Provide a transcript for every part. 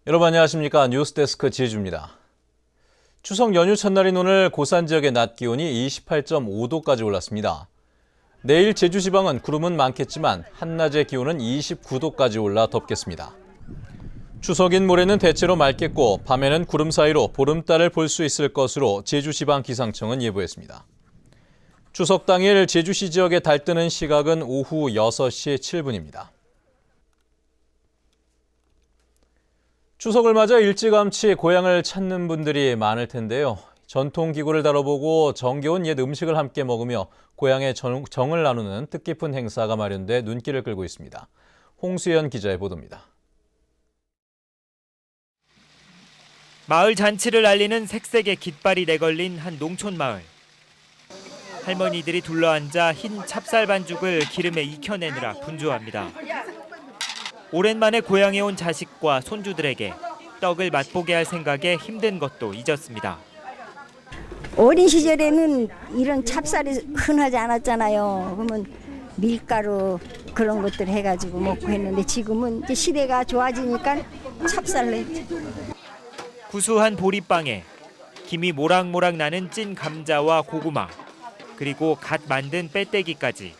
여러분 안녕하십니까? 뉴스데스크 지혜주입니다. 추석 연휴 첫날인 오늘 고산 지역의 낮 기온이 28.5도까지 올랐습니다. 내일 제주 지방은 구름은 많겠지만 한낮의 기온은 29도까지 올라 덥겠습니다. 추석인 모레는 대체로 맑겠고 밤에는 구름 사이로 보름달을 볼 수 있을 것으로 제주지방기상청은 예보했습니다. 추석 당일 제주시 지역의 달 뜨는 시각은 오후 6시 7분입니다. 추석을 맞아 일찌감치 고향을 찾는 분들이 많을 텐데요. 전통기구를 다뤄보고 정겨운 옛 음식을 함께 먹으며 고향의 정을 나누는 뜻깊은 행사가 마련돼 눈길을 끌고 있습니다. 홍수연 기자의 보도입니다. 마을 잔치를 알리는 색색의 깃발이 내걸린 한 농촌 마을. 할머니들이 둘러앉아 흰 찹쌀 반죽을 기름에 익혀내느라 분주합니다. 오랜만에 고향에 온 자식과 손주들에게 떡을 맛보게 할 생각에 힘든 것도 잊었습니다. 어린 시절에는 이런 찹쌀이 흔하지 않았잖아요. 그러면 밀가루 그런 것들 해가지고 먹고 했는데 지금은 이제 시대가 좋아지니까 찹쌀로 했죠. 구수한 보리빵에 김이 모락모락 나는 찐 감자와 고구마, 그리고 갓 만든 빼떼기까지.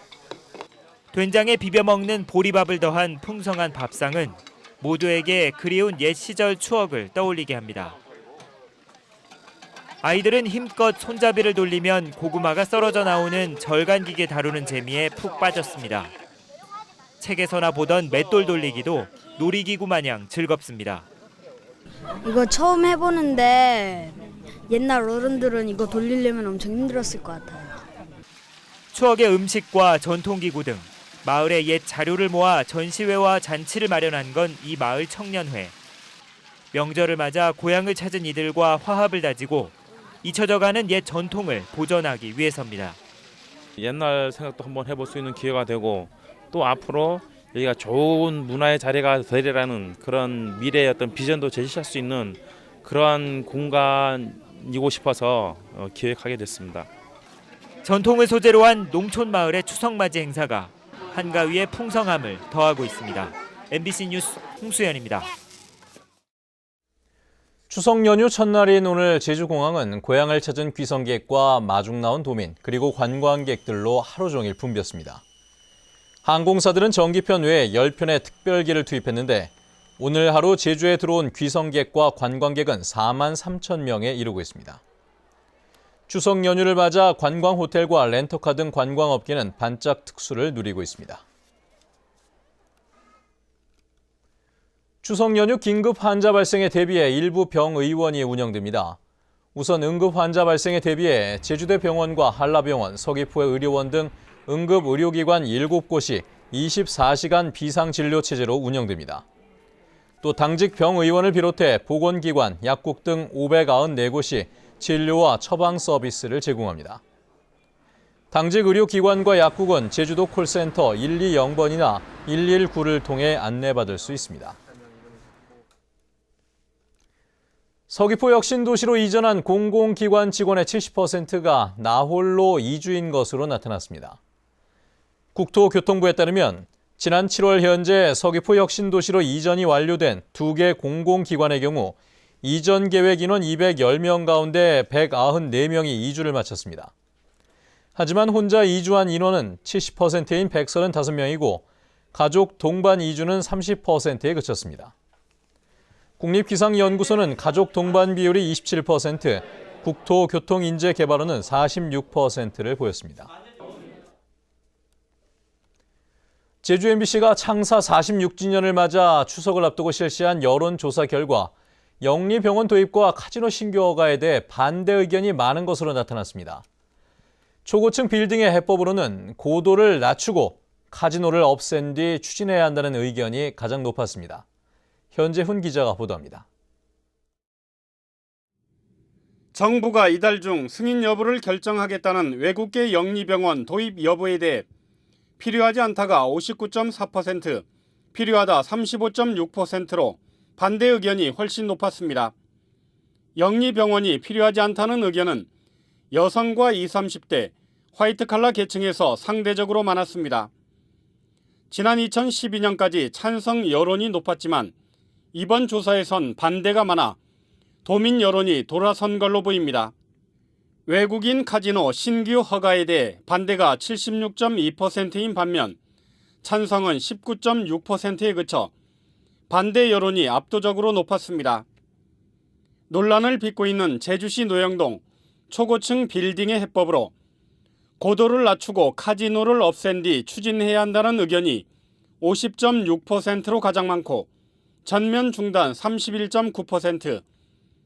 된장에 비벼 먹는 보리밥을 더한 풍성한 밥상은 모두에게 그리운 옛 시절 추억을 떠올리게 합니다. 아이들은 힘껏 손잡이를 돌리면 고구마가 썰어져 나오는 절간기계 다루는 재미에 푹 빠졌습니다. 책에서나 보던 맷돌 돌리기도 놀이기구 마냥 즐겁습니다. 이거 처음 해보는데 옛날 어른들은 이거 돌리려면 엄청 힘들었을 것 같아요. 추억의 음식과 전통기구 등 마을의 옛 자료를 모아 전시회와 잔치를 마련한 건 이 마을 청년회. 명절을 맞아 고향을 찾은 이들과 화합을 다지고 잊혀져가는 옛 전통을 보존하기 위해서입니다. 옛날 생각도 한번 해볼 수 있는 기회가 되고 또 앞으로 여기가 좋은 문화의 자리가 되리라는 그런 미래의 어떤 비전도 제시할 수 있는 그러한 공간이고 싶어서 기획하게 됐습니다. 전통을 소재로 한 농촌 마을의 추석맞이 행사가 한가위의 풍성함을 더하고 있습니다. MBC 뉴스 홍수연입니다. 추석 연휴 첫날인 오늘 제주공항은 고향을 찾은 귀성객과 마중 나온 도민 그리고 관광객들로 하루 종일 붐볐습니다. 항공사들은 정기편 외에 10편의 특별기를 투입했는데 오늘 하루 제주에 들어온 귀성객과 관광객은 4만 3천 명에 이르고 있습니다. 추석 연휴를 맞아 관광호텔과 렌터카 등 관광업계는 반짝 특수를 누리고 있습니다. 추석 연휴 긴급 환자 발생에 대비해 일부 병의원이 운영됩니다. 우선 응급 환자 발생에 대비해 제주대 병원과 한라병원, 서귀포의 의료원 등 응급 의료기관 7곳이 24시간 비상진료 체제로 운영됩니다. 또 당직 병의원을 비롯해 보건기관, 약국 등 594곳이 진료와 처방 서비스를 제공합니다. 당직 의료기관과 약국은 제주도 콜센터 120번이나 119를 통해 안내받을 수 있습니다. 서귀포 혁신도시로 이전한 공공기관 직원의 70%가 나홀로 이주인 것으로 나타났습니다. 국토교통부에 따르면 지난 7월 현재 서귀포 혁신도시로 이전이 완료된 2개 공공기관의 경우 이전 계획 인원 210명 가운데 194명이 이주를 마쳤습니다. 하지만 혼자 이주한 인원은 70%인 135명이고 가족 동반 이주는 30%에 그쳤습니다. 국립기상연구소는 가족 동반 비율이 27%, 국토교통인재개발원은 46%를 보였습니다. 제주 MBC가 창사 46주년을 맞아 추석을 앞두고 실시한 여론조사 결과 영리병원 도입과 카지노 신규 허가에 대해 반대 의견이 많은 것으로 나타났습니다. 초고층 빌딩의 해법으로는 고도를 낮추고 카지노를 없앤 뒤 추진해야 한다는 의견이 가장 높았습니다. 현재훈 기자가 보도합니다. 정부가 이달 중 승인 여부를 결정하겠다는 외국계 영리병원 도입 여부에 대해 필요하지 않다가 59.4%, 필요하다 35.6%로 반대 의견이 훨씬 높았습니다. 영리병원이 필요하지 않다는 의견은 여성과 20, 30대, 화이트칼라 계층에서 상대적으로 많았습니다. 지난 2012년까지 찬성 여론이 높았지만 이번 조사에선 반대가 많아 도민 여론이 돌아선 걸로 보입니다. 외국인 카지노 신규 허가에 대해 반대가 76.2%인 반면 찬성은 19.6%에 그쳐 반대 여론이 압도적으로 높았습니다. 논란을 빚고 있는 제주시 노영동 초고층 빌딩의 해법으로 고도를 낮추고 카지노를 없앤 뒤 추진해야 한다는 의견이 50.6%로 가장 많고 전면 중단 31.9%,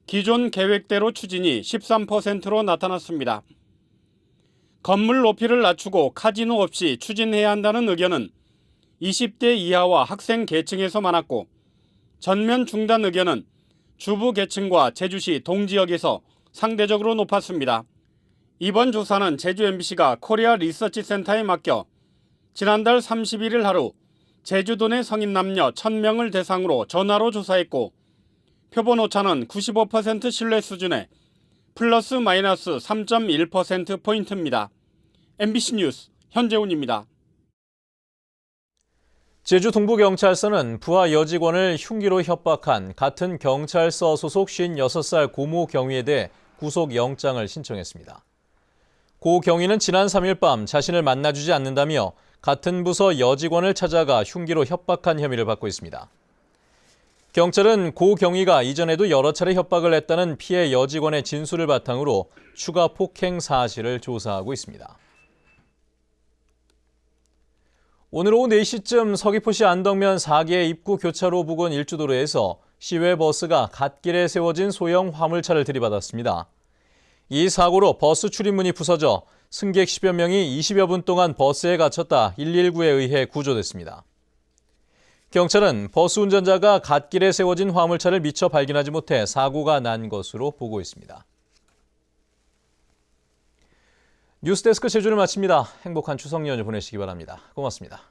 기존 계획대로 추진이 13%로 나타났습니다. 건물 높이를 낮추고 카지노 없이 추진해야 한다는 의견은 20대 이하와 학생 계층에서 많았고 전면 중단 의견은 주부 계층과 제주시 동지역에서 상대적으로 높았습니다. 이번 조사는 제주 MBC가 코리아 리서치 센터에 맡겨 지난달 31일 하루 제주도 내 성인 남녀 1000명을 대상으로 전화로 조사했고 표본 오차는 95% 신뢰 수준에 플러스 마이너스 3.1%포인트입니다. MBC 뉴스 현재훈입니다. 제주 동부경찰서는 부하 여직원을 흉기로 협박한 같은 경찰서 소속 56살 고모 경위에 대해 구속영장을 신청했습니다. 고 경위는 지난 3일 밤 자신을 만나주지 않는다며 같은 부서 여직원을 찾아가 흉기로 협박한 혐의를 받고 있습니다. 경찰은 고 경위가 이전에도 여러 차례 협박을 했다는 피해 여직원의 진술을 바탕으로 추가 폭행 사실을 조사하고 있습니다. 오늘 오후 4시쯤 서귀포시 안덕면 4개 입구 교차로 부근 일주도로에서 시외 버스가 갓길에 세워진 소형 화물차를 들이받았습니다. 이 사고로 버스 출입문이 부서져 승객 10여 명이 20여 분 동안 버스에 갇혔다 119에 의해 구조됐습니다. 경찰은 버스 운전자가 갓길에 세워진 화물차를 미처 발견하지 못해 사고가 난 것으로 보고 있습니다. 뉴스데스크 제주를 마칩니다. 행복한 추석 연휴 보내시기 바랍니다. 고맙습니다.